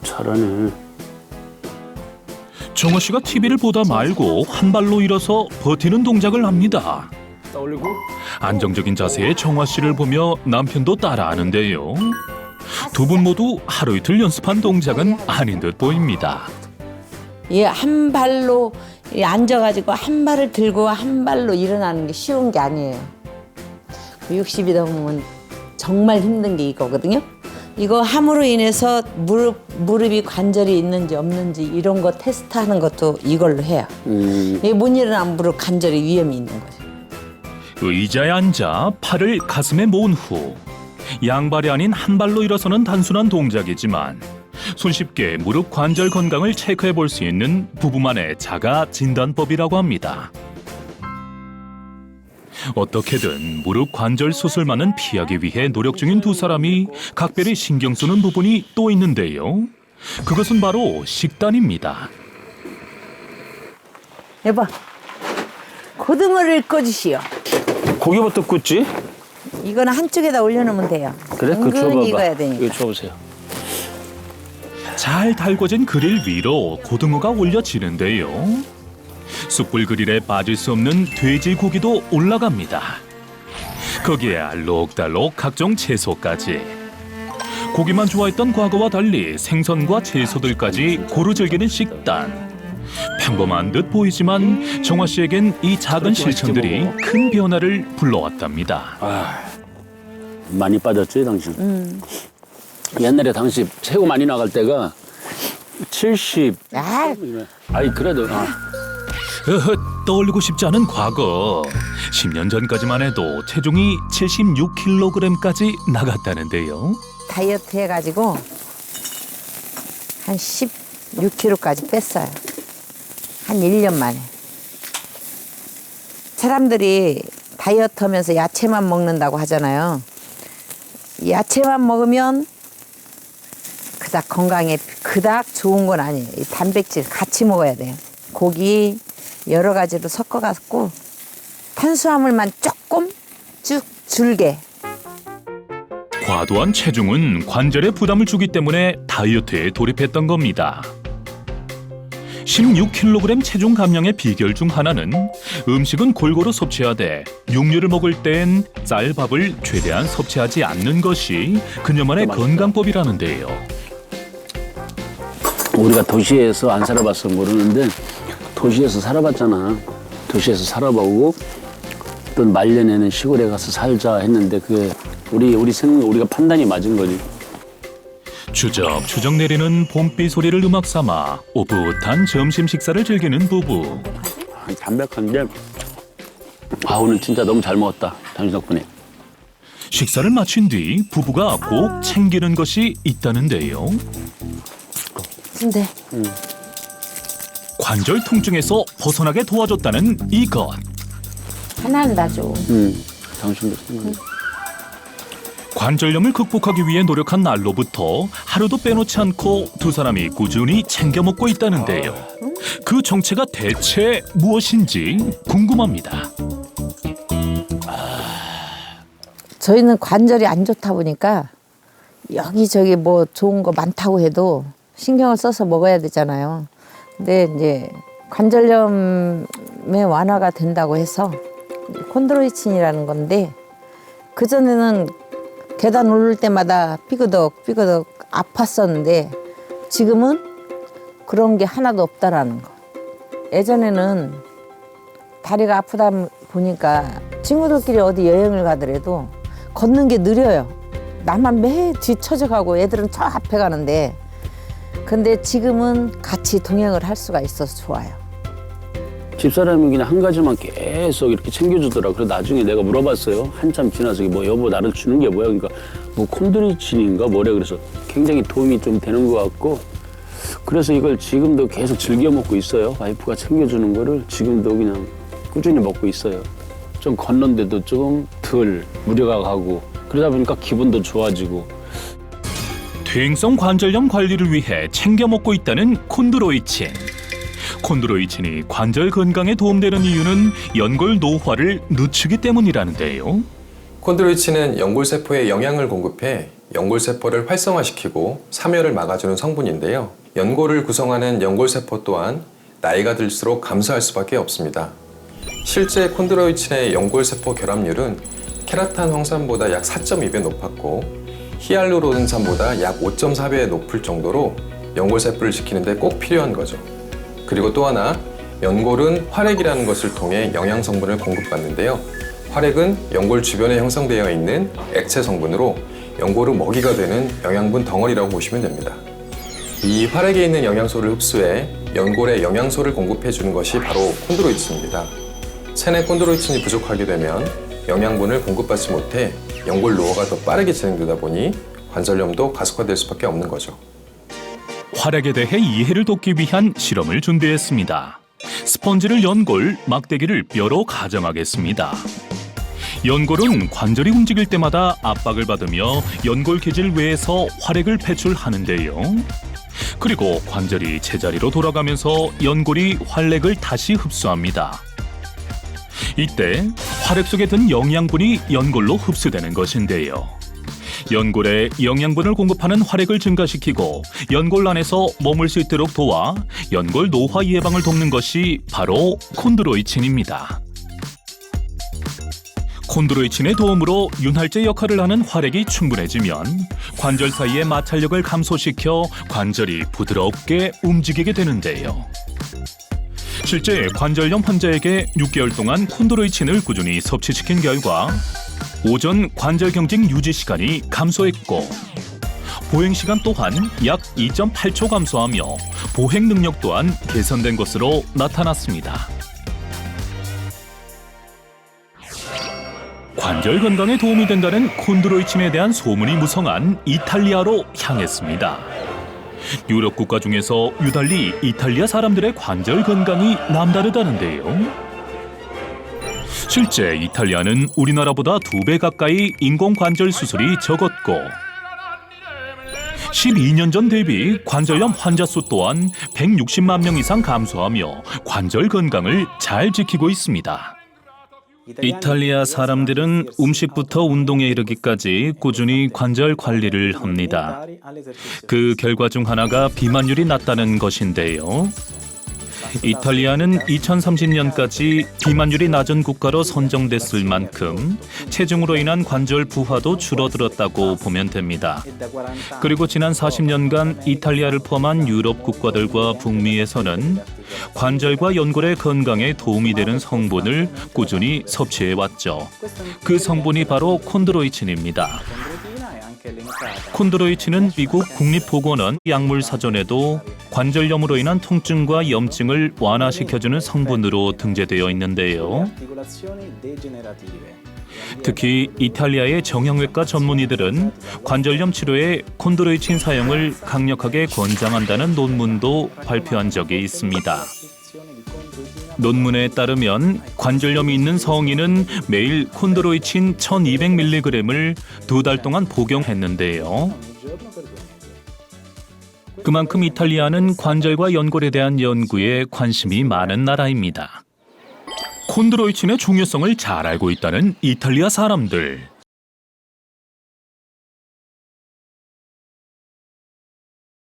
잘하네. 정화 씨가 TV를 보다 말고 한 발로 일어서 버티는 동작을 합니다. 올리고. 안정적인 자세의 정화 씨를 보며 남편도 따라하는데요. 두 분 모두 하루 이틀 연습한 동작은 아닌 듯 보입니다. 얘 한 발로 앉아가지고 한 발을 들고 한 발로 일어나는 게 쉬운 게 아니에요. 60이 넘으면 정말 힘든 게 이거거든요. 이거 함으로 인해서 무릎이 관절이 있는지 없는지 이런 거 테스트하는 것도 이걸로 해요. 이게 못 일어나면 무릎 관절이 위험이 있는 거죠. 의자에 앉아 팔을 가슴에 모은 후 양발이 아닌 한 발로 일어서는 단순한 동작이지만 손쉽게 무릎 관절 건강을 체크해 볼 수 있는 부부만의 자가 진단법이라고 합니다. 어떻게든 무릎 관절 수술만은 피하기 위해 노력 중인 두 사람이 각별히 신경 쓰는 부분이 또 있는데요. 그것은 바로 식단입니다. 여보, 고등어를 꺼주시오. 고기부터 굽지? 이거는 한쪽에다 올려놓으면 돼요. 그래? 그거 줘봐봐. 은근히 익어야 되니까. 이거 줘보세요. 잘 달궈진 그릴 위로 고등어가 올려지는데요. 숯불 그릴에 빠질 수 없는 돼지고기도 올라갑니다. 거기에 알록달록 각종 채소까지. 고기만 좋아했던 과거와 달리 생선과 채소들까지 고루 즐기는 식단. 평범한 듯 보이지만 정화 씨에겐 이 작은 실천들이 큰 변화를 불러왔답니다. 많이 빠졌지 당신? 옛날에 당신 새우 많이 나갈 때가 70. 아이 그래도. 떠올리고 싶지 않은 과거. 10년 전까지만 해도 체중이 76kg까지 나갔다는데요. 다이어트 해가지고 한 16kg까지 뺐어요. 한 1년 만에. 사람들이 다이어트 하면서 야채만 먹는다고 하잖아요. 야채만 먹으면 그닥 건강에 그닥 좋은 건 아니에요. 이 단백질 같이 먹어야 돼요. 고기 여러 가지로 섞어갖고 탄수화물만 조금 쭉 줄게. 과도한 체중은 관절에 부담을 주기 때문에 다이어트에 돌입했던 겁니다. 16kg 체중 감량의 비결 중 하나는 음식은 골고루 섭취하되 육류를 먹을 땐 쌀밥을 최대한 섭취하지 않는 것이 그녀만의 건강법이라는데요. 우리가 도시에서 안 살아봐서 모르는데 도시에서 살아봤잖아. 도시에서 살아보고 또 말년에는 시골에 가서 살자 했는데 그게 우리가 판단이 맞은 거지. 추적추적 내리는 봄비 소리를 음악 삼아 오붓한 점심 식사를 즐기는 부부. 담백한데 오늘 진짜 너무 잘 먹었다. 당신 덕분에. 식사를 마친 뒤 부부가 꼭 챙기는 것이 있다는데요. 근데 관절 통증에서 벗어나게 도와줬다는 이것. 하나는 다 줘. 당신도 생각나. 관절염을 극복하기 위해 노력한 날로부터 하루도 빼놓지 않고 두 사람이 꾸준히 챙겨 먹고 있다는데요. 그 정체가 대체 무엇인지 궁금합니다. 저희는 관절이 안 좋다 보니까 여기저기 뭐 좋은 거 많다고 해도 신경을 써서 먹어야 되잖아요. 근데 이제 관절염의 완화가 된다고 해서 콘드로이친이라는 건데 그전에는 계단 오를 때마다 삐그덕 아팠었는데 지금은 그런 게 하나도 없다라는 거. 예전에는 다리가 아프다 보니까 친구들끼리 어디 여행을 가더라도 걷는 게 느려요. 나만 매 뒤처져 가고 애들은 저 앞에 가는데 근데 지금은 같이 동행을 할 수가 있어서 좋아요. 집사람이 그냥 한 가지만 계속 이렇게 챙겨주더라. 그래서 나중에 내가 물어봤어요. 한참 지나서 뭐 여보 나를 주는 게 뭐야? 그러니까 뭐 콘드로이친인가 뭐래. 그래서 굉장히 도움이 좀 되는 것 같고 그래서 이걸 지금도 계속 즐겨 먹고 있어요. 와이프가 챙겨주는 거를 지금도 그냥 꾸준히 먹고 있어요. 좀 걷는데도 좀 덜 무리가 가고 그러다 보니까 기분도 좋아지고. 퇴행성 관절염 관리를 위해 챙겨 먹고 있다는 콘드로이친. 콘드로이친이 관절 건강에 도움되는 이유는 연골 노화를 늦추기 때문이라는데요. 콘드로이친은 연골세포에 영양을 공급해 연골세포를 활성화시키고 사멸을 막아주는 성분인데요. 연골을 구성하는 연골세포 또한 나이가 들수록 감소할 수밖에 없습니다. 실제 콘드로이친의 연골세포 결합률은 케라탄 황산보다 약 4.2배 높았고 히알루론산보다 약 5.4배 높을 정도로 연골세포를 지키는데 꼭 필요한 거죠. 그리고 또 하나, 연골은 활액이라는 것을 통해 영양성분을 공급받는데요. 활액은 연골 주변에 형성되어 있는 액체 성분으로 연골의 먹이가 되는 영양분 덩어리라고 보시면 됩니다. 이 활액에 있는 영양소를 흡수해 연골에 영양소를 공급해 주는 것이 바로 콘드로이친입니다. 체내 콘드로이친이 부족하게 되면 영양분을 공급받지 못해 연골 노화가 더 빠르게 진행되다 보니 관절염도 가속화될 수밖에 없는 거죠. 활액에 대해 이해를 돕기 위한 실험을 준비했습니다. 스펀지를 연골, 막대기를 뼈로 가정하겠습니다. 연골은 관절이 움직일 때마다 압박을 받으며 연골 기질 외에서 활액을 배출하는데요. 그리고 관절이 제자리로 돌아가면서 연골이 활액을 다시 흡수합니다. 이때 활액 속에 든 영양분이 연골로 흡수되는 것인데요. 연골에 영양분을 공급하는 활액을 증가시키고 연골 안에서 머물 수 있도록 도와 연골 노화 예방을 돕는 것이 바로 콘드로이친입니다. 콘드로이친의 도움으로 윤활제 역할을 하는 활액이 충분해지면 관절 사이의 마찰력을 감소시켜 관절이 부드럽게 움직이게 되는데요. 실제 관절염 환자에게 6개월 동안 콘드로이친을 꾸준히 섭취시킨 결과 오전 관절 경직 유지 시간이 감소했고 보행 시간 또한 약 2.8초 감소하며 보행 능력 또한 개선된 것으로 나타났습니다. 관절 건강에 도움이 된다는 콘드로이친에 대한 소문이 무성한 이탈리아로 향했습니다. 유럽 국가 중에서 유달리 이탈리아 사람들의 관절 건강이 남다르다는데요. 실제 이탈리아는 우리나라보다 2배 가까이 인공관절 수술이 적었고 12년 전 대비 관절염 환자 수 또한 160만 명 이상 감소하며 관절 건강을 잘 지키고 있습니다. 이탈리아 사람들은 음식부터 운동에 이르기까지 꾸준히 관절 관리를 합니다. 그 결과 중 하나가 비만율이 낮다는 것인데요. 이탈리아는 2030년까지 비만율이 낮은 국가로 선정됐을 만큼 체중으로 인한 관절 부하도 줄어들었다고 보면 됩니다. 그리고 지난 40년간 이탈리아를 포함한 유럽 국가들과 북미에서는 관절과 연골의 건강에 도움이 되는 성분을 꾸준히 섭취해왔죠. 그 성분이 바로 콘드로이친입니다. 콘드로이친은 미국 국립보건원 약물사전에도 관절염으로 인한 통증과 염증을 완화시켜주는 성분으로 등재되어 있는데요. 특히 이탈리아의 정형외과 전문의들은 관절염 치료에 콘드로이친 사용을 강력하게 권장한다는 논문도 발표한 적이 있습니다. 논문에 따르면 관절염이 있는 성인은 매일 콘드로이친 1200mg을 2달 동안 복용했는데요. 그만큼 이탈리아는 관절과 연골에 대한 연구에 관심이 많은 나라입니다. 콘드로이친의 중요성을 잘 알고 있다는 이탈리아 사람들.